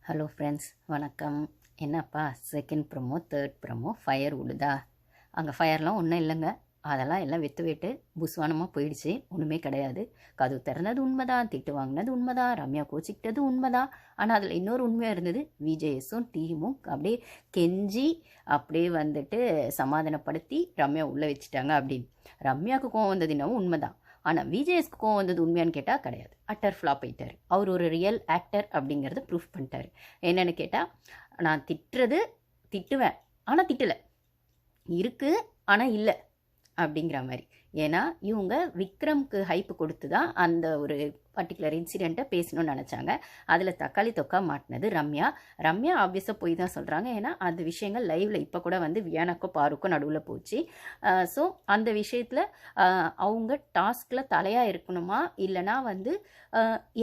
Hello friends, வணக்கம். என்னப்பா second promo third promo fire விடுதா? அங்கே ஃபயர்லாம் ஒன்றும் இல்லைங்க. அதெல்லாம் எல்லாம் வெத்து வெட்டு புஸ்வானமாக போயிடுச்சு. ஒன்றுமே கிடையாது. கதவு திறந்தது உண்மைதான், திட்டு வாங்கினது உண்மைதான், ரம்யா கோச்சிக்கிட்டது உண்மைதான். ஆனால் அதில் இன்னொரு உண்மையாக இருந்தது. விஜேஎஸும் டீமும் அப்படியே கெஞ்சி அப்படியே வந்துட்டு சமாதானப்படுத்தி ரம்யா உள்ளே வச்சுட்டாங்க அப்படின்னு. ரம்யாவுக்கு கோவம் வந்தது என்னவோ உண்மைதான். ஆனால் விஜேஎஸ்க்கு கோவம் வந்தது உண்மையான்னு கேட்டால் கிடையாது. அட்டர் ஃப்ளாப் ஆயிட்டார். அவர் ஒரு ரியல் ஆக்டர் அப்படிங்கிறத ப்ரூஃப் பண்ணிட்டார். என்னென்னு கேட்டால், நான் திட்டுவேன் ஆனால் திட்டலை, இருக்குது ஆனால் இல்லை அப்படிங்கிற மாதிரி. ஏன்னா இவங்க விக்ரம்க்கு ஹைப்பு கொடுத்து தான் அந்த ஒரு பர்டிகுலர் இன்சிடெண்ட்டை பேசணும்னு நினச்சாங்க. அதில் தக்காளி தொக்கா மாட்டினது ரம்யா ஆப்வியஸாக போய் தான் சொல்கிறாங்க. ஏன்னா அந்த விஷயங்கள் லைவில் இப்போ கூட வந்து வியானாக்கோ பாருக்கோ நடுவில் போச்சு. ஸோ அந்த விஷயத்தில் அவங்க டாஸ்கில் தலையாக இருக்கணுமா, இல்லைனா வந்து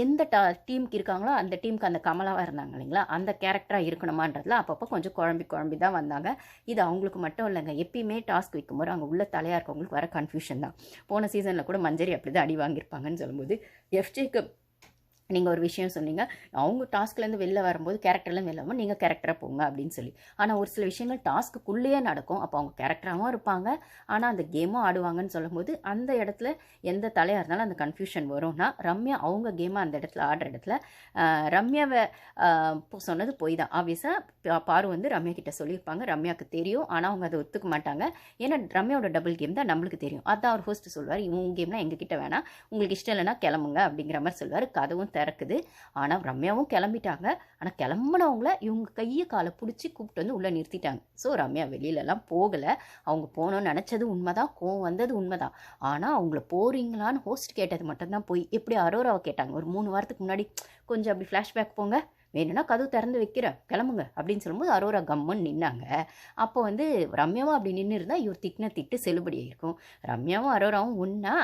எந்த டீமுக்கு இருக்காங்களோ அந்த டீமுக்கு அந்த கமலாவாக இருந்தாங்க இல்லைங்களா, அந்த கேரக்டராக இருக்கணுமான்றதுல அப்பப்போ கொஞ்சம் குழம்பி தான் வந்தாங்க. இது அவங்களுக்கு மட்டும் இல்லைங்க. எப்பயுமே டாஸ்க் வைக்கும்போது அங்கே உள்ள தலையாக இருக்கவங்களுக்கு வர கன்ஃபியூஷன் தான். போன சீசனில் கூட மஞ்சரி அப்படி தான் அடி வாங்கியிருப்பாங்கன்னு சொல்லும்போது, எஃப்ஜேக்கு நீங்கள் ஒரு விஷயம் சொன்னீங்க, அவங்க டாஸ்க்லேருந்து வெளில வரும்போது கேரக்டர்லேருந்து வெளில வரும்போது நீங்கள் கேரக்டராக போங்க அப்படின்னு சொல்லி. ஆனால் ஒரு சில விஷயங்கள் டாஸ்க்குள்ளேயே நடக்கும். அப்போ அவங்க கேரக்டராகவும் இருப்பாங்க, ஆனால் அந்த கேமும் ஆடுவாங்கன்னு சொல்லும்போது அந்த இடத்துல எந்த தலையாக இருந்தாலும் அந்த கன்ஃபியூஷன் வரும்னா, ரம்யா அவங்க கேமை அந்த இடத்துல ஆடுற இடத்துல ரம்யாவை சொன்னது போய் தான். ஆப்வியஸாக பாரு வந்து ரம்யா கிட்ட சொல்லியிருப்பாங்க, ரம்யாவுக்கு தெரியும். ஆனால் அவங்க அதை ஒத்துக்க மாட்டாங்க. ஏன்னா ரம்யாவோட டபுள் கேம் தான் நம்மளுக்கு தெரியும். அதான் அவர் ஹோஸ்ட் சொல்வார், இவங்க கேம்னா எங்ககிட்ட வேணாம், உங்களுக்கு இஷ்டம் இல்லைன்னா கிளம்புங்க அப்படிங்கிற மாதிரி சொல்வார். கதவும் திறக்குது. ஆனால் ரம்யாவும் கிளம்பிட்டாங்க. ஆனால் கிளம்புனவங்கள இவங்க கையை காலை பிடிச்சி கூப்பிட்டு வந்து உள்ளே நிறுத்திட்டாங்க. ஸோ ரம்யா வெளியிலலாம் போகலை. அவங்க போகணும்னு நினச்சது உண்மைதான், கோவம் வந்தது உண்மைதான். ஆனால் அவங்கள போகிறீங்களான்னு ஹோஸ்ட் கேட்டது மட்டும்தான் போய். எப்படி அரோராவை கேட்டாங்க ஒரு 3 வாரத்துக்கு முன்னாடி, கொஞ்சம் அப்படி ஃப்ளாஷ்பேக் போங்க, வேணும்னா கதவு திறந்து வைக்கிறேன் கிளம்புங்க அப்படின்னு சொல்லும்போது அரோரா கம்முன்னு நின்னாங்க. அப்போ வந்து ரம்யாவும் அப்படி நின்று இருந்தால் இவர் திட்டின திட்டு செல்லுபடியாக இருக்கும். ரம்யாவும் அரோராவும் ஒன்றா?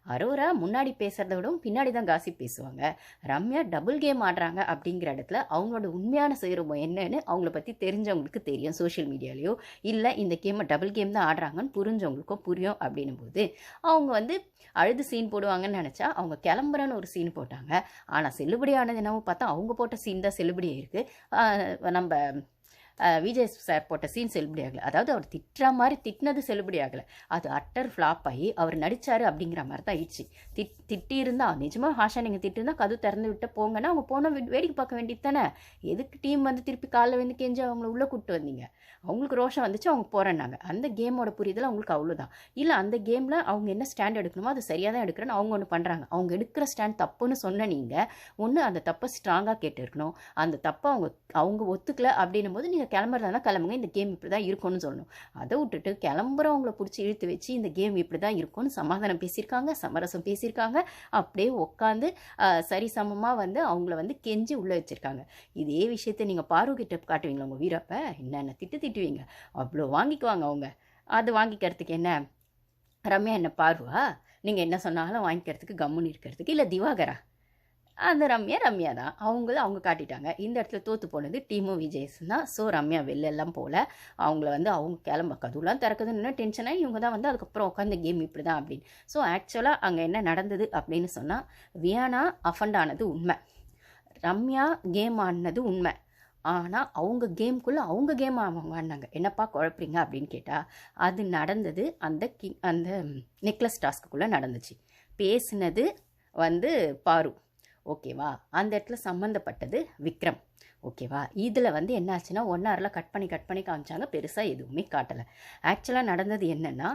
அரோரா முன்னாடி பேசுகிறத விடவும் பின்னாடி தான் காசிப் பேசுவாங்க. ரம்யா டபுள் கேம் ஆடுறாங்க அப்படிங்கிற இடத்துல அவங்களோட உண்மையான சுயரூபம் என்னன்னு அவங்கள பற்றி தெரிஞ்சவங்களுக்கு தெரியும். சோஷியல் மீடியாலேயோ இல்லை இந்த கேமை டபுள் கேம் தான் ஆடுறாங்கன்னு புரிஞ்சவங்களுக்கும் புரியும். அப்படின்னும் போது அவங்க வந்து அழுது சீன் போடுவாங்கன்னு நினச்சா அவங்க கிளம்புறன்னு ஒரு சீன் போட்டாங்க. ஆனால் செல்லுபடியானது என்னவோ பார்த்தா அவங்க போட்ட சீன் தான் செல்லுபடியாக இருக்குது. நம்ம விஜய் சார் போட்ட சீன் செல்லுபடி ஆகலை. அதாவது அவர் திட்டுற மாதிரி திட்டினது செல்லுபடி ஆகலை. அது அட்டர் ஃப்ளாப் ஆகி அவர் நடித்தார் அப்படிங்கிற மாதிரி தான் ஆயிடுச்சு. திட்டி இருந்தால் நிஜமாக ஹாஷா நீங்கள் திட்டிருந்தால் கதவு திறந்து விட்டு போங்கன்னா அவங்க போன வேடிக்கை பார்க்க வேண்டியது தானே. எதுக்கு டீம் வந்து திருப்பி காலைல வந்து கெஞ்சி அவங்கள உள்ளே கூப்பிட்டு வந்தீங்க? அவங்களுக்கு ரோஷம் வந்துச்சு, அவங்க போகிறேன்னாங்க. அந்த கேமோட புரிதல் அவங்களுக்கு அவ்வளோதான். இல்லை அந்த கேமில் அவங்க என்ன ஸ்டாண்ட் எடுக்கணுமோ அது சரியாக தான் எடுக்கிறேன்னு அவங்க ஒன்று பண்ணுறாங்க. அவங்க எடுக்கிற ஸ்டாண்ட் தப்புன்னு சொன்ன நீங்கள் ஒன்று அந்த தப்பை ஸ்ட்ராங்காக கேட்டு இருக்கணும். அந்த தப்பை அவங்க ஒத்துக்கலை அப்படின்னும் போது நீங்கள் கிளம்புறதா கிளம்புங்க, இந்த கேம் இப்படி தான் இருக்கும்னு சொல்லணும். அதை விட்டுட்டு கிளம்புறவங்கள பிடிச்சி இழுத்து வச்சு இந்த கேம் இப்படி தான் இருக்கும்னு சமாதானம் பேசியிருக்காங்க, சமரசம் பேசியிருக்காங்க. அப்படியே உட்காந்து சரி சமமாக வந்து அவங்கள வந்து கெஞ்சி உள்ளே வச்சுருக்காங்க. இதே விஷயத்தை நீங்கள் பார்வகிட்ட காட்டுவீங்களா? உங்கள் வீரப்ப என்னென்ன திட்டுவீங்க, அவ்வளோ வாங்கிக்குவாங்க அவங்க. அது வாங்கிக்கிறதுக்கு என்ன ரம்யா என்ன பார்வா? நீங்கள் என்ன சொன்னாலும் வாங்கிக்கிறதுக்கு கம்முன்னு இருக்கிறதுக்கு? இல்லை திவாகரா? அந்த ரம்யா தான். அவங்க காட்டிட்டாங்க. இந்த இடத்துல தோற்று போனது டீமும் விஜய்ஸ் தான். ஸோ ரம்யா வெளிலெல்லாம் போகல. அவங்கள வந்து அவங்க கிளம்ப கதவுலாம் திறக்குதுன்னு டென்ஷனாக இவங்க தான் வந்து அதுக்கப்புறம் உட்காந்து கேம் இப்படி தான் அப்படின்னு. ஸோ ஆக்சுவலாக அங்கே என்ன நடந்தது அப்படின்னு சொன்னால், வியானா அஃபண்ட் ஆனது உண்மை, ரம்யா கேம் ஆடினது உண்மை. ஆனால் அவங்க கேம்குள்ளே அவங்க கேம் அவங்க ஆடினாங்க. என்னப்பா குழப்பறீங்க அப்படின்னு கேட்டால், அது நடந்தது அந்த நெக்லஸ் டாஸ்க்குள்ளே நடந்துச்சு. பேசினது வந்து பாரு, ஓகேவா? அந்த இடத்துல சம்மந்தப்பட்டது விக்ரம், ஓகேவா? இதில் வந்து என்ன ஆச்சுன்னா 1 ஹவரில் கட் பண்ணி காமிச்சாங்க. பெருசாக எதுவுமே காட்டலை. ஆக்சுவலாக நடந்தது என்னென்னா,